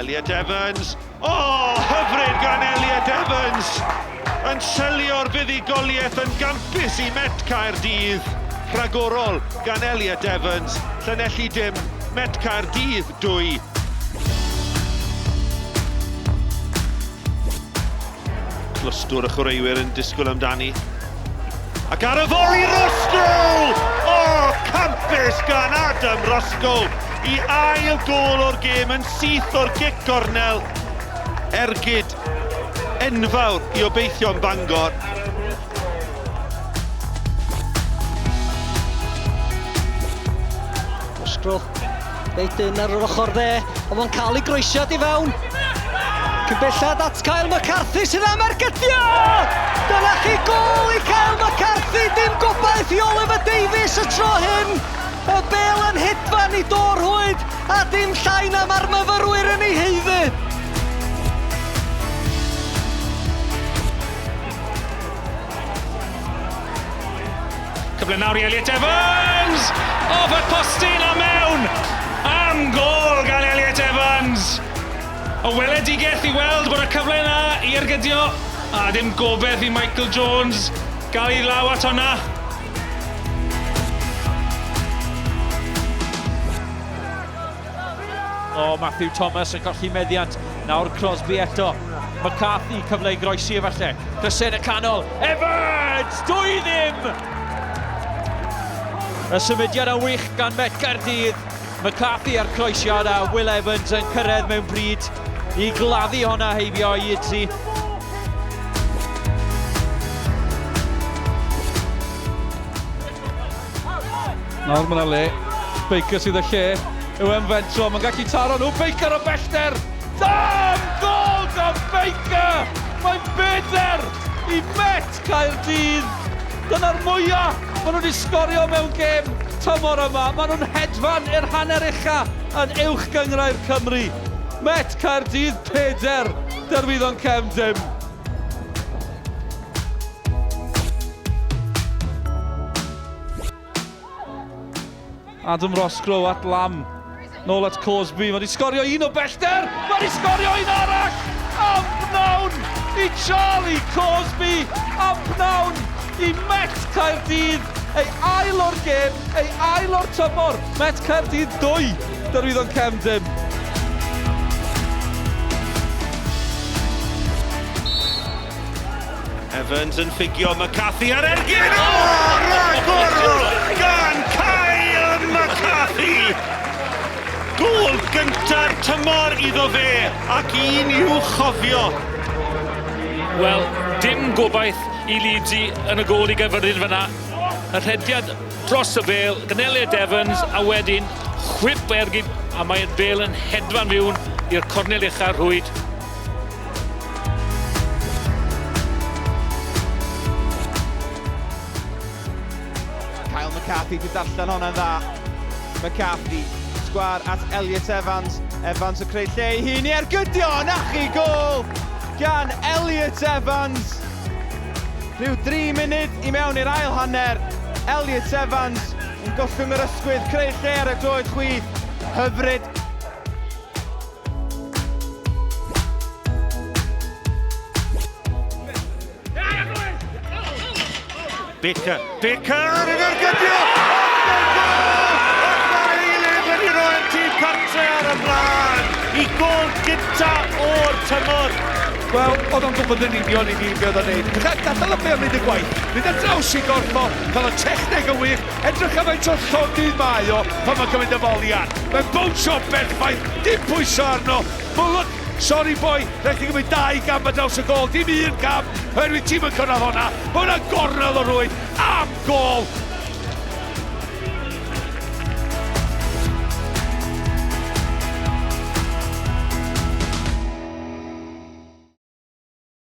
Elliot Evans. O, hyfryd gan Elliot Evans! Yn selio'r buddigoliaeth yn gampus I Met Caerdydd. Rhagorol gan Elliot Evans. Llanelli dim, Met Caerdydd 2. Clwstwr y chwaraewyr yn disgwyl amdani. Ac ar y foli Roscoe! O, campus gan Adam Roscoe! I ail gol o'r gêm yn syth o'r gic cornel. Ergyd enfawr I obeithio'n Bangor. Roscoe, Beidyn ar yr ochr dde, ond mae'n cael ei groesiad I fewn. Cybellad at Kyle McCarthy sydd am ergydio! Dyna chi gol I Kyle McCarthy, dim gobaith I Oliver Davies y tro hyn. Y bel yn hedfan I dorhwyd, a dim llai na mae'r myfyrwyr yn ei heiddi. Cyfle nawr I Elliot Evans! Off at postyn a mewn! Am gol gan Elliot Evans! O weledigaeth I weld bod y cyfle yna I ergydio, a dim gobeith I Michael Jones gael I law at hwnna. O, Matthew Thomas yn colli meddiant. Nawr Crosby eto. McCarthy cyfle I groesi efallai. Crysau yn y canol. Evans! 2-0! Y symudiad yn wych gan Met Caerdydd. McCarthy ar croesiad a Will Evans yn cyrraedd mewn bryd I gladdu honna heibio I Idzi. Nawr mae yna le. Baker sydd y lle. Yw Fentro, mae'n gallu taro nhw. Baker o bellter. Dam! Gol gan Baker! Mae'n beder I Met Caerdydd. Dyna'r mwyaf maen nhw wedi sgorio mewn gêm tymor yma. Maen nhw'n hedfan i'r hanner ucha yn uwch gyngrau'r Cymru. Met Caerdydd 4, derwyddon cefn dim. Adam Roscoe at Lam. Nôl at Crosby. Mae wedi sgorio un o bellter. Mae wedi sgorio un arall. Am pnawn I Charlie Crosby. Am pnawn I Met Caerdydd. Ei ail o'r gêm, ei ail o'r tymor. Met Caerdydd 2, derwyddon cefn dim. Evans yn ffigio McCarthy ar ergyd. O, rhagorol gan Kyle McCarthy! Gol gynta'r tymor iddo fe, ac un i'w chofio. Wel, dim gobaith I Leedsy yn y gol I gyfyrddin fyna. Y rhediad dros y bel, gan Elliot Evans, a wedyn chwip ergyd, a mae'r bel yn hedfan mewn i'r cornel ucha rhwyd. Kyle McCarthy wedi darllen hwnna'n dda. McCarthy, sgwar at Elliot Evans. Evans yn creu lle I hun I ergydio, na chi gol gan Elliot Evans. Rhyw 3 munud I mewn i'r ail hanner. Elliot Evans yn gollwng yr ysgwydd, creu lle ar y droed chwith. Hyfryd. Baker yn ergydio! Ac mae'r eilydd wedi rhoi'n tîm cartre ar y blaen I gol gynta o'r tymor. Wel, oedd o'n gwybod yn union I ni be oedd o'n neud. Gadael y be o'n neud y gwaith. Mynd ar draws I gorfo, cael y techneg yn wych, edrych am faint o'r llonydd mae o pan mae'n cymryd y foliad. Mae'n bwnsio berffaith, dim pwyso arno. Mwlwg, sorry boi, rhaid i gymryd 2 gam ar draws y gol, dim 1 gam, oherwydd tîm yn cyrraedd hwnna. Mae hwnna'n gornel o rwyd, am gol,